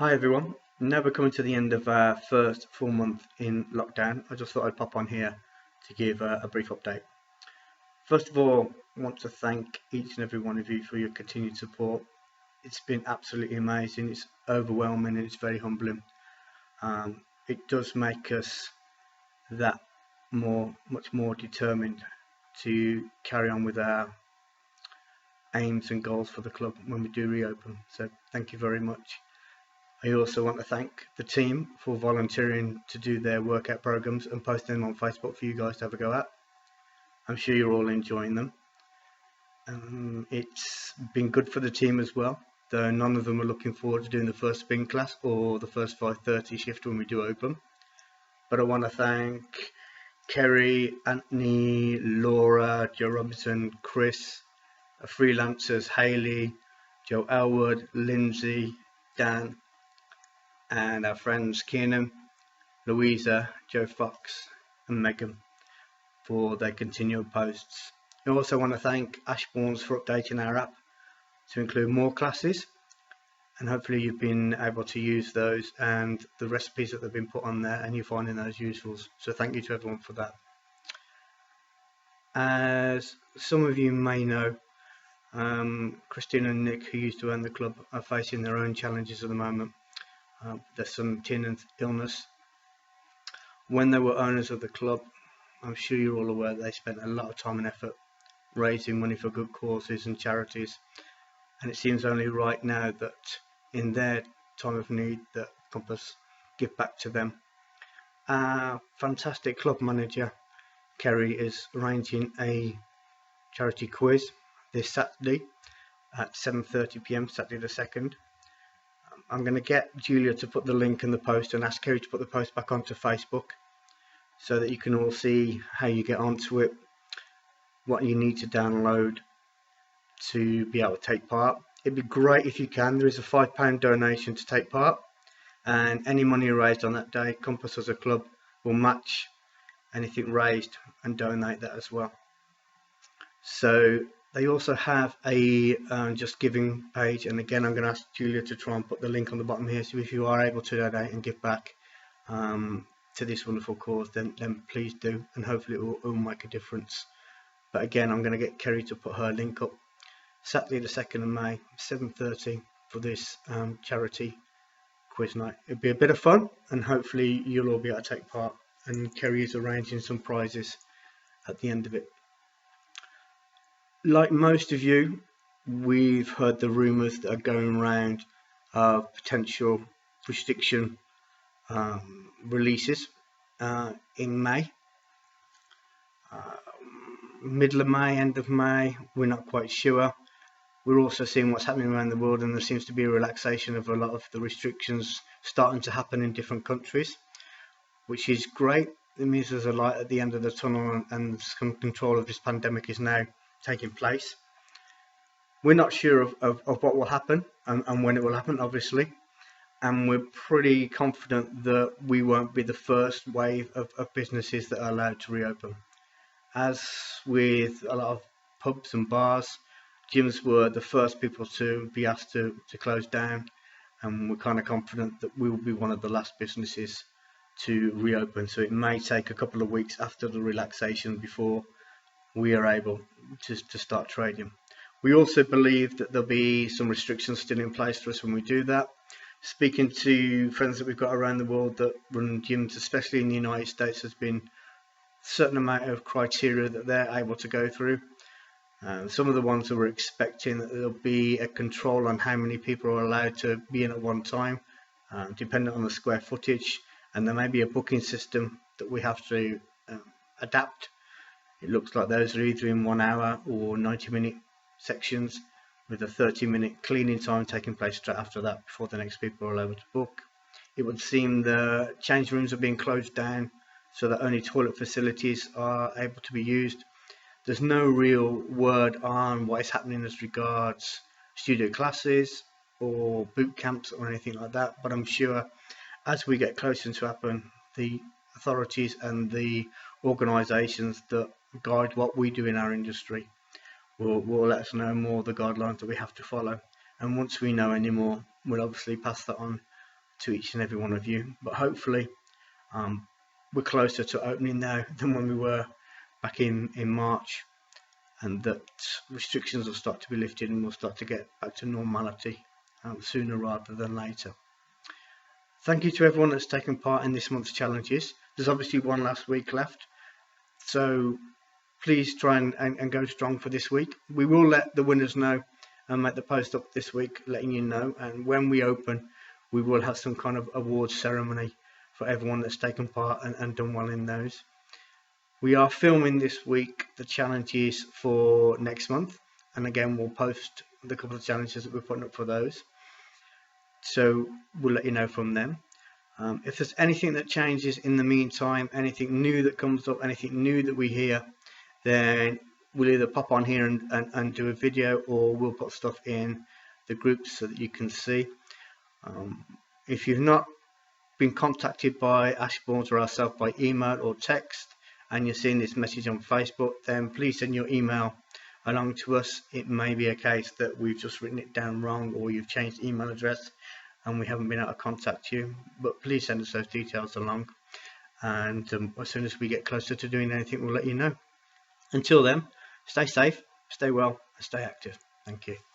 Hi everyone. Now we're coming to the end of our first full month in lockdown. I just thought I'd pop on here to give a brief update. First of all, I want to thank each and every one of you for your continued support. It's been absolutely amazing. It's overwhelming and it's very humbling. It does make us that much more determined to carry on with our aims and goals for the club when we do reopen. So thank you very much. I also want to thank the team for volunteering to do their workout programs and posting them on Facebook for you guys to have a go at. I'm sure you're all enjoying them. It's been good for the team as well, though none of them are looking forward to doing the first spin class or the first 5:30 shift when we do open. But I want to thank Kerry, Anthony, Laura, Joe Robinson, Chris, freelancers Hayley, Joe Elwood, Lindsay, Dan, and our friends Keenan, Louisa, Joe Fox and Megan for their continual posts. I also want to thank Ashbourne's for updating our app to include more classes, and hopefully you've been able to use those and the recipes that have been put on there and you're finding those useful. So thank you to everyone for that. As some of you may know, Christine and Nick, who used to own the club, are facing their own challenges at the moment. There's some tenant illness. When they were owners of the club, I'm sure you're all aware they spent a lot of time and effort raising money for good causes and charities, and it seems only right now that in their time of need that Compass give back to them. Our fantastic club manager Kerry is arranging a charity quiz this Saturday at 7:30 p.m. Saturday the 2nd. I'm going to get Julia to put the link in the post and ask Kerry to put the post back onto Facebook so that you can all see how you get onto it, what you need to download to be able to take part. It'd be great if you can. There is a £5 donation to take part, and any money raised on that day, Compass as a club will match anything raised and donate that as well. So they also have a Just Giving page, and again I'm going to ask Julia to try and put the link on the bottom here, so if you are able to donate and give back to this wonderful cause, then please do, and hopefully it will make a difference. But again, I'm going to get Kerry to put her link up. Saturday the 2nd of May, 7:30 for this charity quiz night. It'll be a bit of fun, and hopefully you'll all be able to take part, and Kerry is arranging some prizes at the end of it. Like most of you, we've heard the rumours that are going around of potential restriction releases in May, middle of May, end of May, we're not quite sure. We're also seeing what's happening around the world, and there seems to be a relaxation of a lot of the restrictions starting to happen in different countries, which is great. It means there's a light at the end of the tunnel, and some control of this pandemic is now taking place. We're not sure of what will happen and when it will happen, obviously, and we're pretty confident that we won't be the first wave of businesses that are allowed to reopen. As with a lot of pubs and bars, gyms were the first people to be asked to close down, and we're kind of confident that we will be one of the last businesses to reopen. So it may take a couple of weeks after the relaxation before we are able to start trading. We also believe that there'll be some restrictions still in place for us when we do that. Speaking to friends that we've got around the world that run gyms, especially in the United States, there's been a certain amount of criteria that they're able to go through. Some of the ones that we're expecting that there'll be a control on how many people are allowed to be in at one time, depending on the square footage, and there may be a booking system that we have to adapt. It looks like those are either in 1 hour or 90-minute sections, with a 30-minute cleaning time taking place straight after that before the next people are able to book. It would seem the change rooms are being closed down so that only toilet facilities are able to be used. There's no real word on what is happening as regards studio classes or boot camps or anything like that, but I'm sure as we get closer to happen, the authorities and the organisations that guide what we do in our industry will let us know more of the guidelines that we have to follow, and once we know any more, we'll obviously pass that on to each and every one of you. But hopefully we're closer to opening now than when we were back in March, and that restrictions will start to be lifted and we'll start to get back to normality sooner rather than later. Thank you to everyone that's taken part in this month's challenges. There's obviously one last week left, so please try and go strong for this week. We will let the winners know and make the post up this week letting you know, and when we open we will have some kind of awards ceremony for everyone that's taken part and done well in those. We are filming this week the challenges for next month, and again we'll post the couple of challenges that we're putting up for those, so we'll let you know from them. If there's anything that changes in the meantime, anything new that comes up, anything new that we hear, then we'll either pop on here and do a video, or we'll put stuff in the groups so that you can see. If you've not been contacted by Ashbournes or ourselves by email or text, and you're seeing this message on Facebook, then please send your email along to us. It may be a case that we've just written it down wrong, or you've changed email address and we haven't been able to contact you, but please send us those details along, and as soon as we get closer to doing anything we'll let you know. Until then, stay safe, stay well and stay active. Thank you.